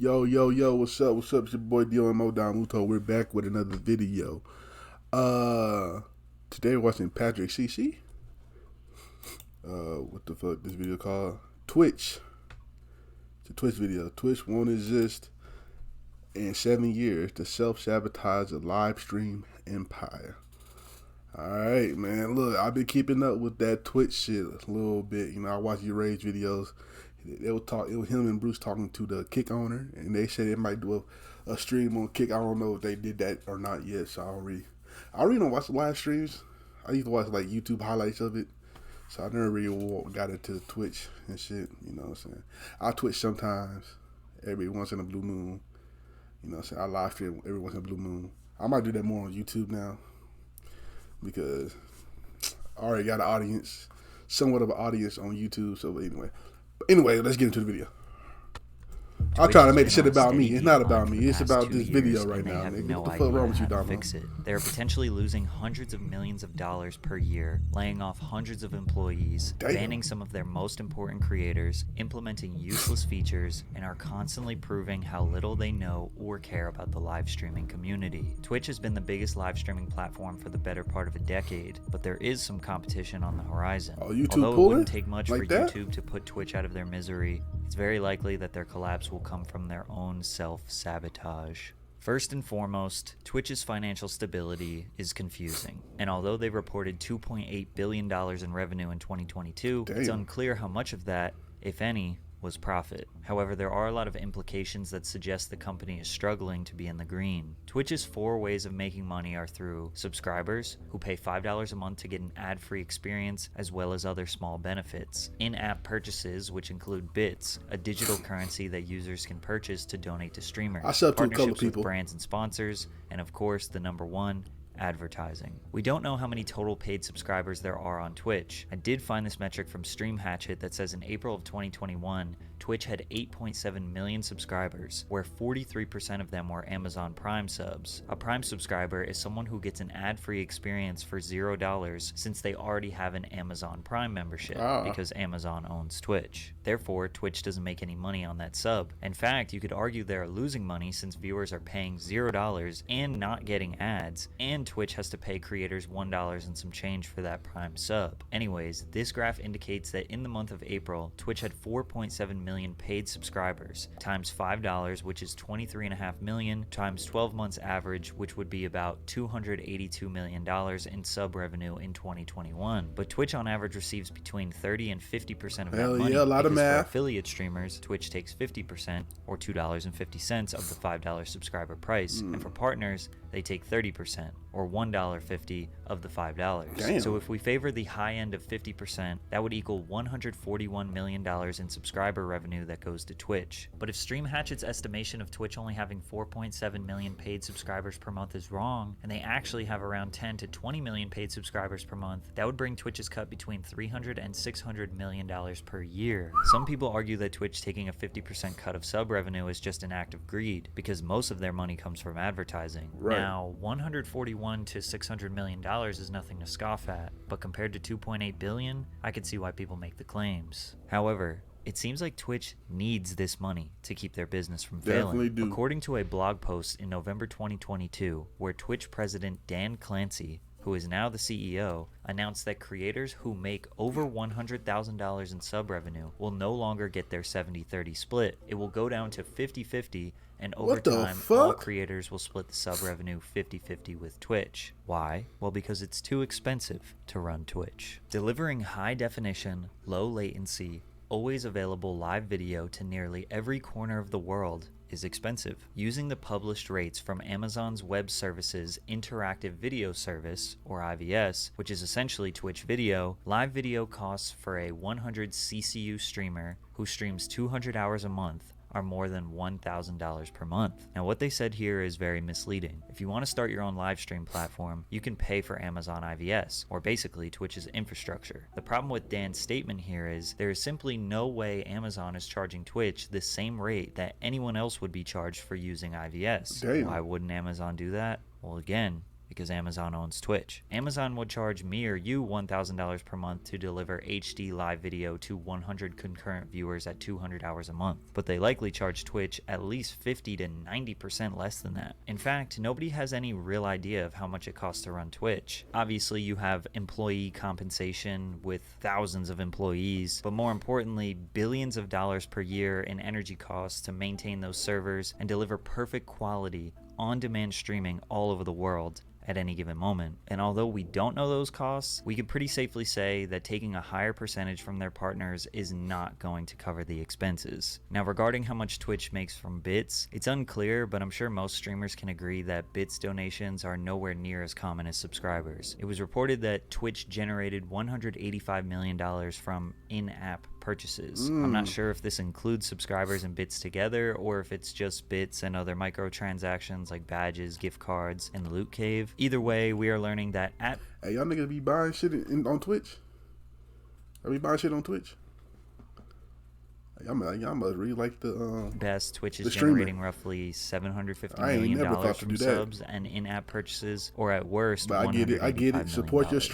Yo, yo, yo, what's up? What's up? It's your boy Domuto. We're back with another video. Uh Today we're watching Patrick CC. What the fuck this video called? Twitch. It's a Twitch video. Twitch won't exist in 7 years to self-sabotage a live stream empire. Alright, man. Look, I've been keeping up with that Twitch shit a little bit. I watch your Rage videos. It was him and Bruce talking to the Kick owner, and they said they might do a stream on Kick. I don't know if they did that or not yet, so I really don't watch the live streams. I used to watch like YouTube highlights of it, so I never really got into Twitch and shit. You know what I'm saying? I Twitch sometimes, every once in a blue moon. You know what I'm saying? I live stream every once in a blue moon. I might do that more on YouTube now because I already got an audience, somewhat of an audience on YouTube. So anyway, let's get into the video. I'm trying to make the shit about me. It's not about me. It's about this video right now. Nigga. What the fuck wrong with you, Dom? They're potentially losing hundreds of millions of dollars per year, laying off hundreds of employees, banning some of their most important creators, implementing useless features, and are constantly proving how little they know or care about the live streaming community. Twitch has been the biggest live streaming platform for the better part of a decade, but there is some competition on the horizon. Although it wouldn't take much for YouTube to put Twitch out of their misery, it's very likely that their collapse will come from their own self-sabotage. First and foremost, Twitch's financial stability is confusing, and although they reported $2.8 billion in revenue in 2022, it's unclear how much of that, if any, was profit. However, there are a lot of implications that suggest the company is struggling to be in the green. Twitch's 4 ways of making money are through subscribers, who pay $5 a month to get an ad-free experience, as well as other small benefits. In-app purchases, which include bits, a digital currency that users can purchase to donate to streamers. Partnerships with brands and sponsors, and of course, the number one, advertising. We don't know how many total paid subscribers there are on Twitch. I did find this metric from Stream Hatchet that says in April of 2021, Twitch had 8.7 million subscribers, where 43% of them were Amazon Prime subs. A Prime subscriber is someone who gets an ad-free experience for $0 since they already have an Amazon Prime membership because Amazon owns Twitch. Therefore, Twitch doesn't make any money on that sub. In fact, you could argue they're losing money since viewers are paying $0 and not getting ads, and Twitch has to pay creators $1 and some change for that Prime sub. Anyways, this graph indicates that in the month of April, Twitch had 4.7 million paid subscribers, times $5, which is 23.5 million, times 12 months average, which would be about $282 million in sub revenue in 2021. But Twitch on average receives between 30 and 50% of that money. For affiliate streamers, Twitch takes 50%, or $2.50 of the $5 subscriber price, and for partners, they take 30%, or $1.50 of the $5. So if we favor the high end of 50%, that would equal $141 million in subscriber revenue that goes to Twitch. But if Stream Hatchet's estimation of Twitch only having 4.7 million paid subscribers per month is wrong, and they actually have around 10 to 20 million paid subscribers per month, that would bring Twitch's cut between $300 and $600 million per year. Some people argue that Twitch taking a 50% cut of sub revenue is just an act of greed, because most of their money comes from advertising. Now, $141 to $600 million is nothing to scoff at, but compared to $2.8 billion, I could see why people make the claims. However, it seems like Twitch needs this money to keep their business from failing. According to a blog post in November 2022, where Twitch president Dan Clancy, who is now the CEO, announced that creators who make over $100,000 in sub revenue will no longer get their 70-30 split. It will go down to 50-50, and over time, all creators will split the sub revenue 50-50 with Twitch. Why? Well, because it's too expensive to run Twitch. Delivering high definition, low latency, always available live video to nearly every corner of the world is expensive. Using the published rates from Amazon's Web Services Interactive Video Service, or IVS, which is essentially Twitch video, live video costs for a 100 CCU streamer who streams 200 hours a month are more than $1,000 per month. Now, what they said here is very misleading. If you want to start your own live stream platform, you can pay for Amazon IVS, or basically Twitch's infrastructure. The problem with Dan's statement here is there is simply no way Amazon is charging Twitch the same rate that anyone else would be charged for using IVS. Why wouldn't Amazon do that? Well, again, because Amazon owns Twitch. Amazon would charge me or you $1,000 per month to deliver HD live video to 100 concurrent viewers at 200 hours a month, but they likely charge Twitch at least 50 to 90% less than that. In fact, nobody has any real idea of how much it costs to run Twitch. Obviously, you have employee compensation with thousands of employees, but more importantly, billions of dollars per year in energy costs to maintain those servers and deliver perfect quality on-demand streaming all over the world at any given moment. And although we don't know those costs, we can pretty safely say that taking a higher percentage from their partners is not going to cover the expenses. Now, regarding how much Twitch makes from bits, it's unclear, but I'm sure most streamers can agree that bits donations are nowhere near as common as subscribers. It was reported that Twitch generated $185 million from in-app purchases. I'm not sure if this includes subscribers and bits together, or if it's just bits and other microtransactions like badges, gift cards, and the loot cave. Either way, we are learning that Hey, y'all niggas be buying shit on Twitch? Are we buying shit on Twitch? Y'all must really like the best, Twitch is streamer. generating roughly $750 million from subs and in-app purchases, or at worst, but I get it. Support Regardless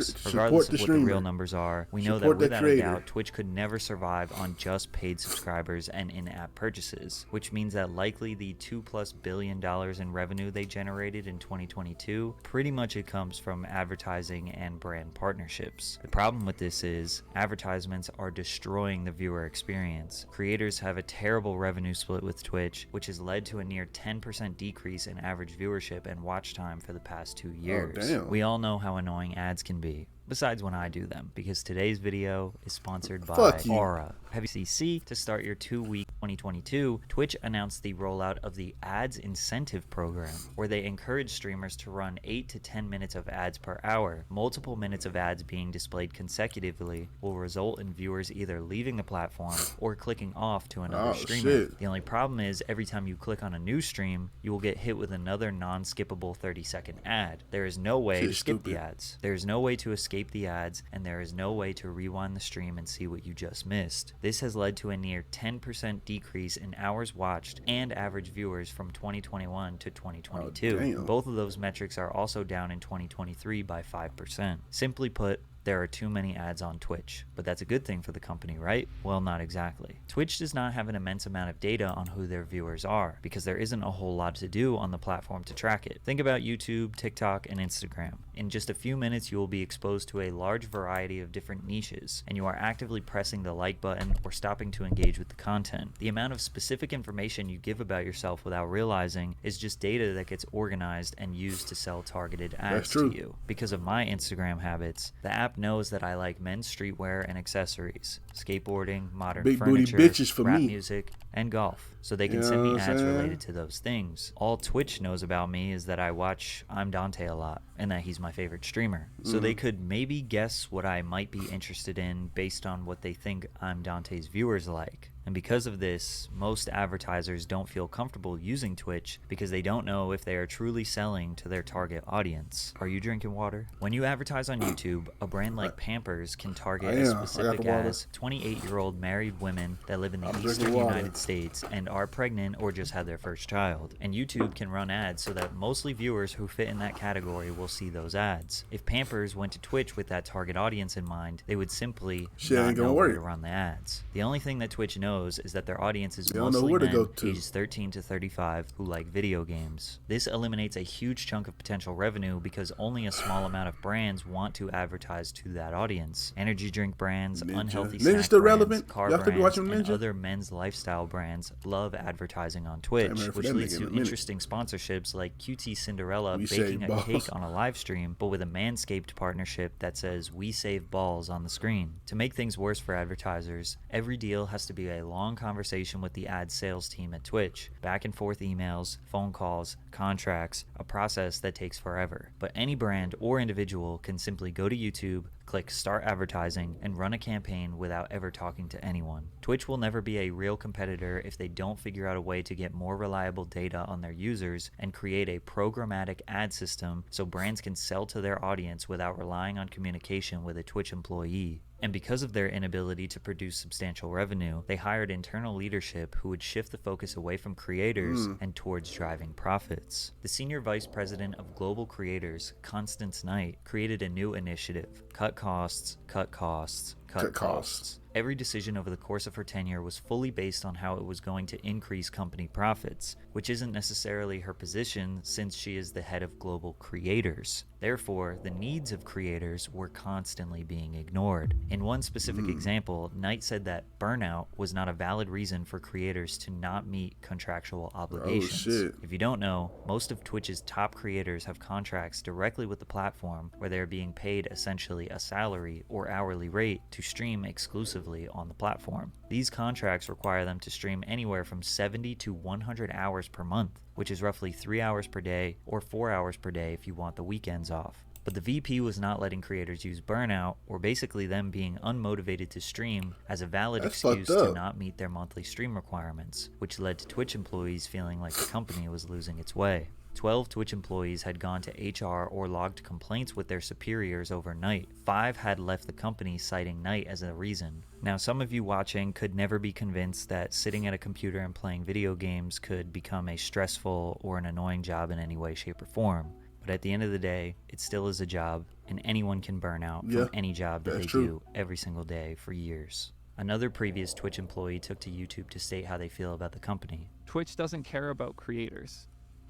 the of streamer. what the real numbers are, we know that without a doubt, Twitch could never survive on just paid subscribers and in-app purchases, which means that likely the $2+ billion in revenue they generated in 2022, pretty much it comes from advertising and brand partnerships. The problem with this is advertisements are destroying the viewer experience. Creators have a terrible revenue split with Twitch, which has led to a near 10% decrease in average viewership and watch time for the past 2 years. Oh, damn. We all know how annoying ads can be, besides when I do them, because today's video is sponsored by Aura. Heavy CC. To start your 2-week 2022, Twitch announced the rollout of the Ads Incentive Program, where they encourage streamers to run 8 to 10 minutes of ads per hour. Multiple minutes of ads being displayed consecutively will result in viewers either leaving the platform or clicking off to another streamer. Shit. The only problem is every time you click on a new stream, you will get hit with another non-skippable 30-second ad. There is no way to skip the ads. There is no way to escape the ads, and there is no way to rewind the stream and see what you just missed. This has led to a near 10% decrease in hours watched and average viewers from 2021 to 2022. Both of those metrics are also down in 2023 by 5%. Simply put, there are too many ads on Twitch, but that's a good thing for the company, right? Well, not exactly. Twitch does not have an immense amount of data on who their viewers are, because there isn't a whole lot to do on the platform to track it. Think about YouTube, TikTok, and Instagram. In just a few minutes, you will be exposed to a large variety of different niches, and you are actively pressing the like button or stopping to engage with the content. The amount of specific information you give about yourself without realizing is just data that gets organized and used to sell targeted ads to you. Because of my Instagram habits, the app knows that I like men's streetwear and accessories, skateboarding, modern big furniture, booty bitches for rap me. music, and golf, so they can send me ads related to those things. All Twitch knows about me is that I watch I'm Dante a lot, and that he's my favorite streamer. So they could maybe guess what I might be interested in based on what they think I'm Dante's viewers like. And because of this, most advertisers don't feel comfortable using Twitch because they don't know if they are truly selling to their target audience. Are you drinking water? When you advertise on YouTube, a brand like Pampers can target as specific as 28-year-old married women that live in the eastern United States and are pregnant or just had their first child. And YouTube can run ads so that mostly viewers who fit in that category will see those ads. If Pampers went to Twitch with that target audience in mind, they would simply not know where to run the ads. The only thing that Twitch knows is that their audience is mostly men ages 13 to 35 who like video games. This eliminates a huge chunk of potential revenue because only a small amount of brands want to advertise to that audience. Energy drink brands, unhealthy snack brands, car brands, and other men's lifestyle brands love advertising on Twitch, which leads to interesting sponsorships like QT Cinderella baking a cake on a live stream, but with a Manscaped partnership that says "We save balls" on the screen. To make things worse for advertisers, every deal has to be a long conversation with the ad sales team at Twitch, back and forth emails, phone calls, contracts, a process that takes forever. But any brand or individual can simply go to YouTube, click start advertising, and run a campaign without ever talking to anyone. Twitch will never be a real competitor if they don't figure out a way to get more reliable data on their users and create a programmatic ad system so brands can sell to their audience without relying on communication with a Twitch employee. And because of their inability to produce substantial revenue, they hired internal leadership who would shift the focus away from creators and towards driving profits. The senior vice president of global creators, Constance Knight, created a new initiative: cut costs, cut costs, cut costs. Every decision over the course of her tenure was fully based on how it was going to increase company profits, which isn't necessarily her position since she is the head of global creators. Therefore, the needs of creators were constantly being ignored. In one specific example, Knight said that burnout was not a valid reason for creators to not meet contractual obligations. If you don't know, most of Twitch's top creators have contracts directly with the platform where they're being paid essentially a salary or hourly rate to stream exclusively on the platform. These contracts require them to stream anywhere from 70 to 100 hours per month, which is roughly 3 hours per day or 4 hours per day if you want the weekends off. But the VP was not letting creators use burnout, or basically them being unmotivated to stream, as a valid excuse to not meet their monthly stream requirements, which led to Twitch employees feeling like the company was losing its way. 12 Twitch employees had gone to HR or logged complaints with their superiors overnight. 5 had left the company citing Knight as a reason. Now, some of you watching could never be convinced that sitting at a computer and playing video games could become a stressful or an annoying job in any way, shape, or form. But at the end of the day, it still is a job, and anyone can burn out from any job that they do every single day for years. Another previous Twitch employee took to YouTube to state how they feel about the company. Twitch doesn't care about creators.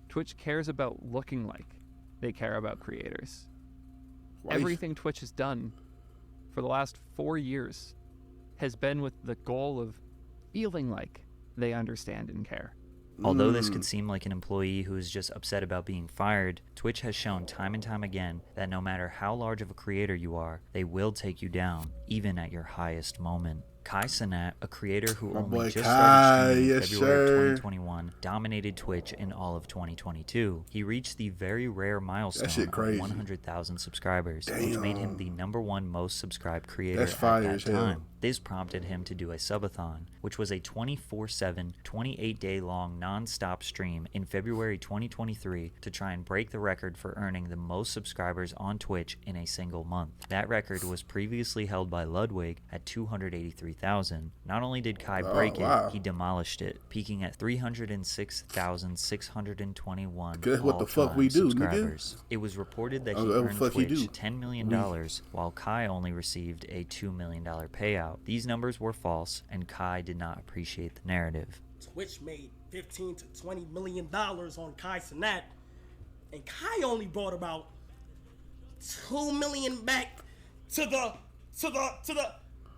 Twitch cares about looking like they care about creators. Everything Twitch has done for the last 4 years has been with the goal of feeling like they understand and care. Although this could seem like an employee who is just upset about being fired, Twitch has shown time and time again that no matter how large of a creator you are, they will take you down, even at your highest moment. Kai Cenat, a creator who only just started streaming in February of 2021, dominated Twitch in all of 2022. He reached the very rare milestone of 100,000 subscribers, which made him the #1 most subscribed creator at that time. This prompted him to do a subathon, which was a 24/7, 28-day-long non-stop stream in February 2023 to try and break the record for earning the most subscribers on Twitch in a single month. That record was previously held by Ludwig at 283,000. Not only did Kai break it, he demolished it, peaking at 306,621 all-time subscribers. It was reported that he earned Twitch $10 million, while Kai only received a $2 million payout. These numbers were false, and Kai did not appreciate the narrative. Twitch made $15 to $20 million on Kai Cenat, and Kai only brought about $2 million back to the.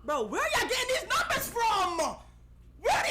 Bro, where y'all getting these numbers from? Where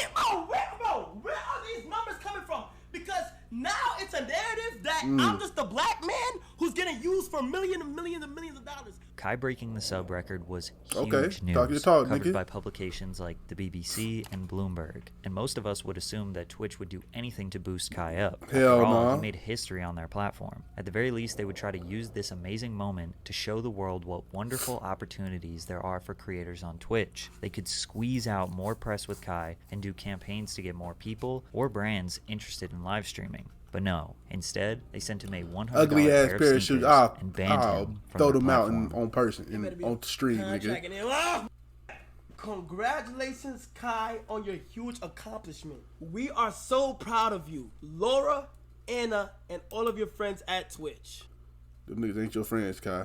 are these numbers coming from? Because now it's a narrative that I'm just a black man who's getting used for millions and millions of dollars. Kai breaking the sub record was huge news, covered by publications like the BBC and Bloomberg, and most of us would assume that Twitch would do anything to boost Kai up. After all, he made history on their platform. At the very least, they would try to use this amazing moment to show the world what wonderful opportunities there are for creators on Twitch. They could squeeze out more press with Kai and do campaigns to get more people or brands interested in live streaming. But no, instead, they sent him a $100 ugly ass pair pair of of shoes. and banned him from throw the them out platform. on person on the street, nigga. Congratulations, Kai, on your huge accomplishment. We are so proud of you, Laura, Anna, and all of your friends at Twitch. Them niggas ain't your friends, Kai.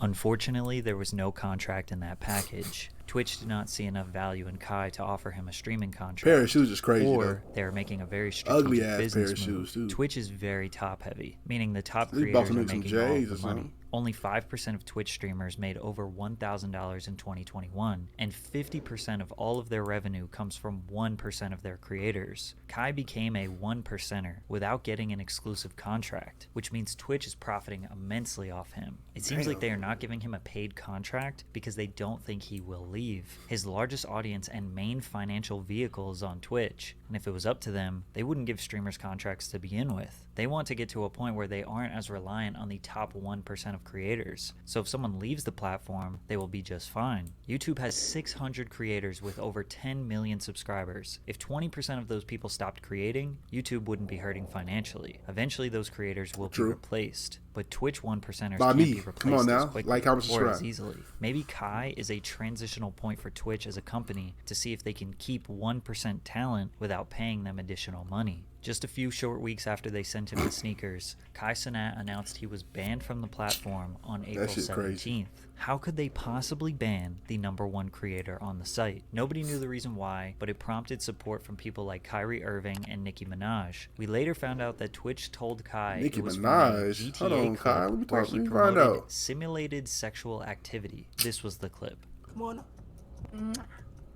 Unfortunately, there was no contract in that package. Twitch did not see enough value in Kai to offer him a streaming contract. Pair of shoes is crazy, or though. they were making a very Ugly strategic ass business pair of move. shoes, too. Twitch is very top heavy, meaning the top They creators bought are them some making all J's of or the money. something. Only 5% of Twitch streamers made over $1,000 in 2021, and 50% of all of their revenue comes from 1% of their creators. Kai became a 1%er without getting an exclusive contract, which means Twitch is profiting immensely off him. It seems like they are not giving him a paid contract because they don't think he will leave. leave. His largest audience and main financial vehicle is on Twitch, and if it was up to them, they wouldn't give streamers contracts to begin with. They want to get to a point where they aren't as reliant on the top 1% of creators, so if someone leaves the platform, they will be just fine. YouTube has 600 creators with over 10 million subscribers. If 20% of those people stopped creating, YouTube wouldn't be hurting financially. Eventually, those creators will be replaced. But Twitch 1%ers can't be replaced as quickly or as easily. Maybe Kai is a transitional point for Twitch as a company to see if they can keep 1% talent without paying them additional money. Just a few short weeks after they sent him the sneakers, Kai Cenat announced he was banned from the platform on April 17th. How could they possibly ban the #1 creator on the site? Nobody knew the reason why, but it prompted support from people like Kyrie Irving and Nicki Minaj. We later found out that Twitch told Kai it was from a GTA clip where he promoted simulated sexual activity. This was the clip. Come on.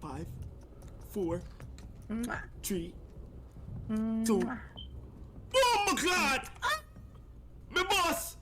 5, 4, 3, 2. Oh my God! My boss!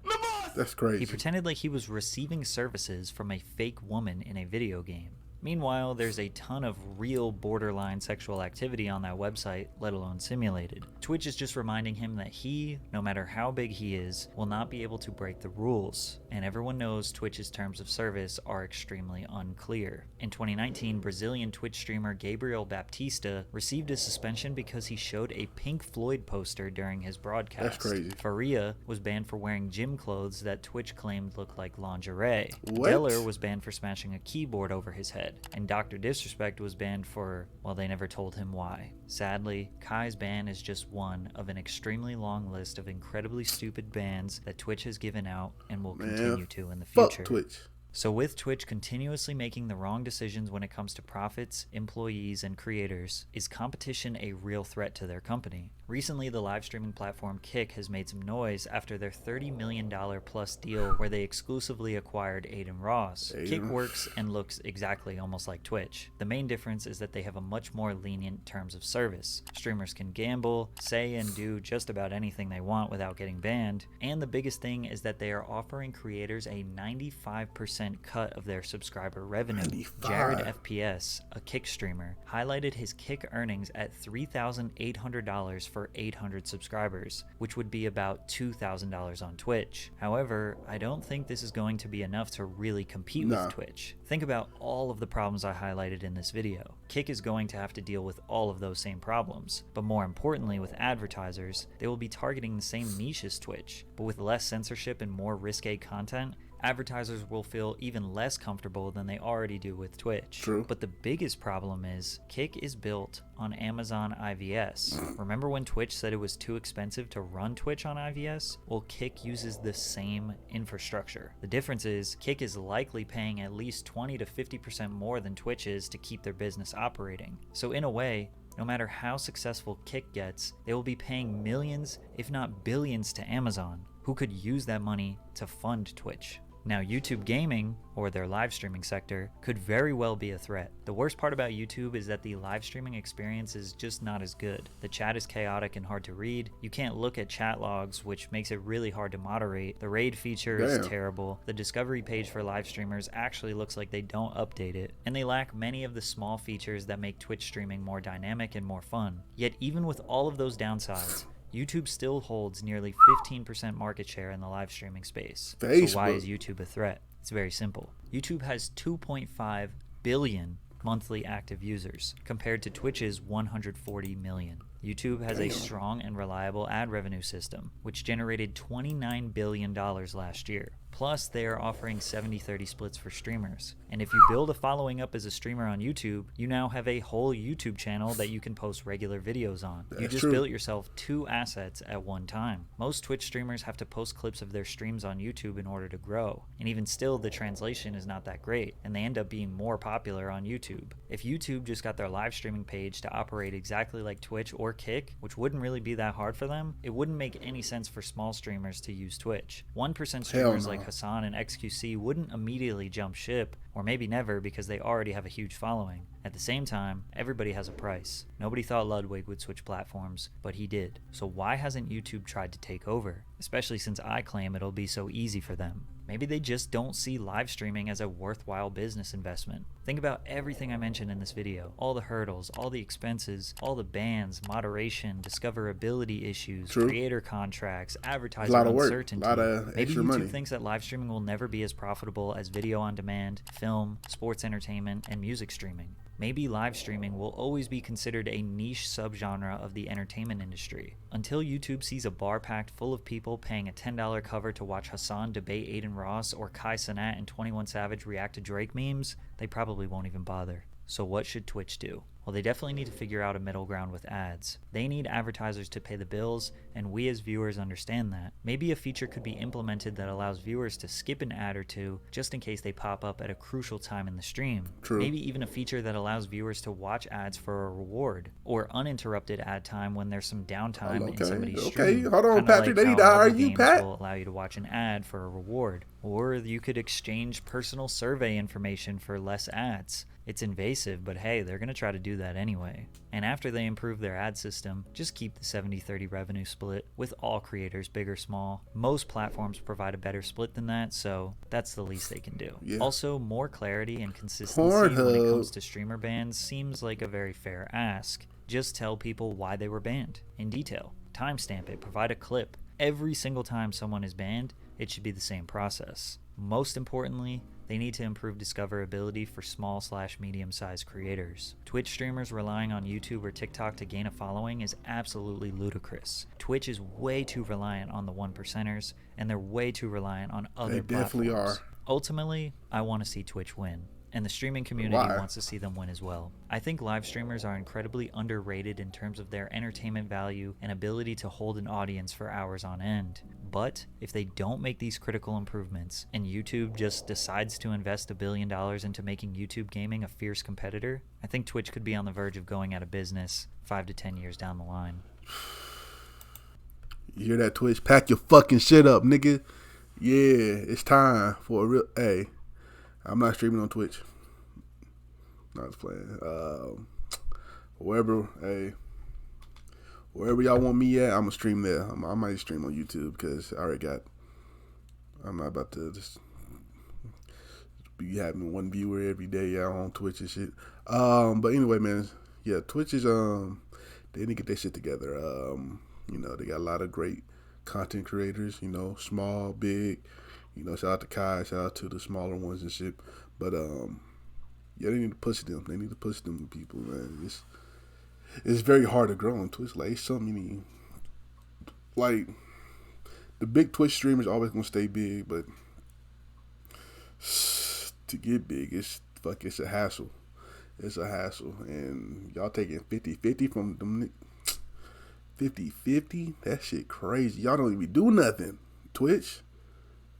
My boss! That's crazy. He pretended like he was receiving services from a fake woman in a video game. Meanwhile, there's a ton of real borderline sexual activity on that website, let alone simulated. Twitch is just reminding him that he, no matter how big he is, will not be able to break the rules, and everyone knows Twitch's terms of service are extremely unclear. In 2019, Brazilian Twitch streamer Gabriel Baptista received a suspension because he showed a Pink Floyd poster during his broadcast. That's crazy. Faria was banned for wearing gym clothes that Twitch claimed looked like lingerie. What? Deller was banned for smashing a keyboard over his head. And Dr. Disrespect was banned for, well, they never told him why. Sadly, Kai's ban is just one of an extremely long list of incredibly stupid bans that Twitch has given out and will continue to in the future. Fuck Twitch. So with Twitch continuously making the wrong decisions when it comes to profits, employees, and creators, is competition a real threat to their company? Recently, the live streaming platform Kick has made some noise after their $30 million plus deal where they exclusively acquired Aiden Ross. Kick works and looks exactly almost like Twitch. The main difference is that they have a much more lenient terms of service. Streamers can gamble, say and do just about anything they want without getting banned, and the biggest thing is that they are offering creators a 95% cut of their subscriber revenue. 95. Jared FPS, a Kick streamer, highlighted his Kick earnings at $3,800 for 800 subscribers, which would be about $2,000 on Twitch. However, I don't think this is going to be enough to really compete with Twitch. Think about all of the problems I highlighted in this video. Kick is going to have to deal with all of those same problems, but more importantly with advertisers, they will be targeting the same niche as Twitch, but with less censorship and more risque content. Advertisers will feel even less comfortable than they already do with Twitch. True. But the biggest problem is Kick is built on Amazon IVS. Remember when Twitch said it was too expensive to run Twitch on IVS? Well, Kick uses the same infrastructure. The difference is Kick is likely paying at least 20 to 50% more than Twitch is to keep their business operating. So in a way, no matter how successful Kick gets, they will be paying millions, if not billions, to Amazon, who could use that money to fund Twitch. Now, YouTube gaming, or their live streaming sector, could very well be a threat. The worst part about YouTube is that the live streaming experience is just not as good. The chat is chaotic and hard to read. You can't look at chat logs, which makes it really hard to moderate. The raid feature is terrible. The discovery page for live streamers actually looks like they don't update it. And they lack many of the small features that make Twitch streaming more dynamic and more fun. Yet even with all of those downsides, YouTube still holds nearly 15% market share in the live streaming space. So why is YouTube a threat? It's very simple. YouTube has 2.5 billion monthly active users compared to Twitch's 140 million. YouTube has a strong and reliable ad revenue system, which generated $29 billion last year. Plus, they are offering 70-30 splits for streamers. And if you build a following up as a streamer on YouTube, you now have a whole YouTube channel that you can post regular videos on. You just built yourself 2 assets at one time. Most Twitch streamers have to post clips of their streams on YouTube in order to grow. And even still, the translation is not that great, and they end up being more popular on YouTube. If YouTube just got their live streaming page to operate exactly like Twitch or Kick, which wouldn't really be that hard for them, it wouldn't make any sense for small streamers to use Twitch. 1% streamers like Hassan and XQC wouldn't immediately jump ship or maybe never because they already have a huge following. At the same time, everybody has a price. Nobody thought Ludwig would switch platforms, but he did. So why hasn't YouTube tried to take over? Especially since I claim it'll be so easy for them. Maybe they just don't see live streaming as a worthwhile business investment. Think about everything I mentioned in this video. All the hurdles, all the expenses, all the bans, moderation, discoverability issues, creator contracts, advertiser uncertainty. Maybe YouTube thinks that live streaming will never be as profitable as video on demand, film, sports entertainment, and music streaming. Maybe live streaming will always be considered a niche subgenre of the entertainment industry. Until YouTube sees a bar packed full of people paying a $10 cover to watch Hassan debate Aiden Ross or Kai Cenat and 21 Savage react to Drake memes, they probably won't even bother. So what should Twitch do? Well, they definitely need to figure out a middle ground with ads. They need advertisers to pay the bills, and we as viewers understand that. Maybe a feature could be implemented that allows viewers to skip an ad or two just in case they pop up at a crucial time in the stream. Maybe even a feature that allows viewers to watch ads for a reward, or uninterrupted ad time when there's some downtime in somebody's stream. Hold on, Patrick. They need to hire you, Pat. Will allow you to watch an ad for a reward. Or you could exchange personal survey information for less ads. It's invasive, but hey, they're going to try to do that anyway. And after they improve their ad system, just keep the 70-30 revenue split with all creators, big or small. Most platforms provide a better split than that, so that's the least they can do. Also, more clarity and consistency when it comes to streamer bans seems like a very fair ask. Just tell people why they were banned in detail. Timestamp it, provide a clip. Every single time someone is banned, it should be the same process. Most importantly, they need to improve discoverability for small/medium-sized creators. Twitch streamers relying on YouTube or TikTok to gain a following is absolutely ludicrous. Twitch is way too reliant on the 1%ers, and they're way too reliant on other platforms. They definitely are. Ultimately, I want to see Twitch win. And the streaming community wants to see them win as well. I think live streamers are incredibly underrated in terms of their entertainment value and ability to hold an audience for hours on end. But if they don't make these critical improvements, and YouTube just decides to invest $1 billion into making YouTube gaming a fierce competitor, I think Twitch could be on the verge of going out of business 5 to 10 years down the line. You hear that, Twitch? Pack your fucking shit up, nigga. Yeah, it's time for a real... Hey, I'm not streaming on Twitch. No, I was playing. Wherever y'all want me at, I'm gonna stream there. I might stream on YouTube because I already got. I'm not about to just be having one viewer every day on Twitch and shit. But anyway, man, yeah, Twitch is they need to get their shit together. They got a lot of great content creators. Small, big. Shout out to Kai, shout out to the smaller ones and shit. But they need to push them. They need to push them people, man. It's very hard to grow on Twitch. Like, it's something you need. Like, the big Twitch streamers always gonna stay big, but to get big, it's a hassle. It's a hassle. And y'all taking 50-50 from them 50-50? That shit crazy. Y'all don't even do nothing. Twitch.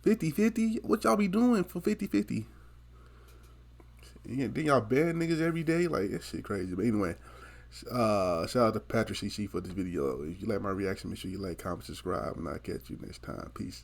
50-50? What y'all be doing for 50-50? Then y'all ban niggas every day? Like, that shit crazy. But anyway, shout out to Patrick CC for this video. If you like my reaction, make sure you like, comment, subscribe, and I'll catch you next time. Peace.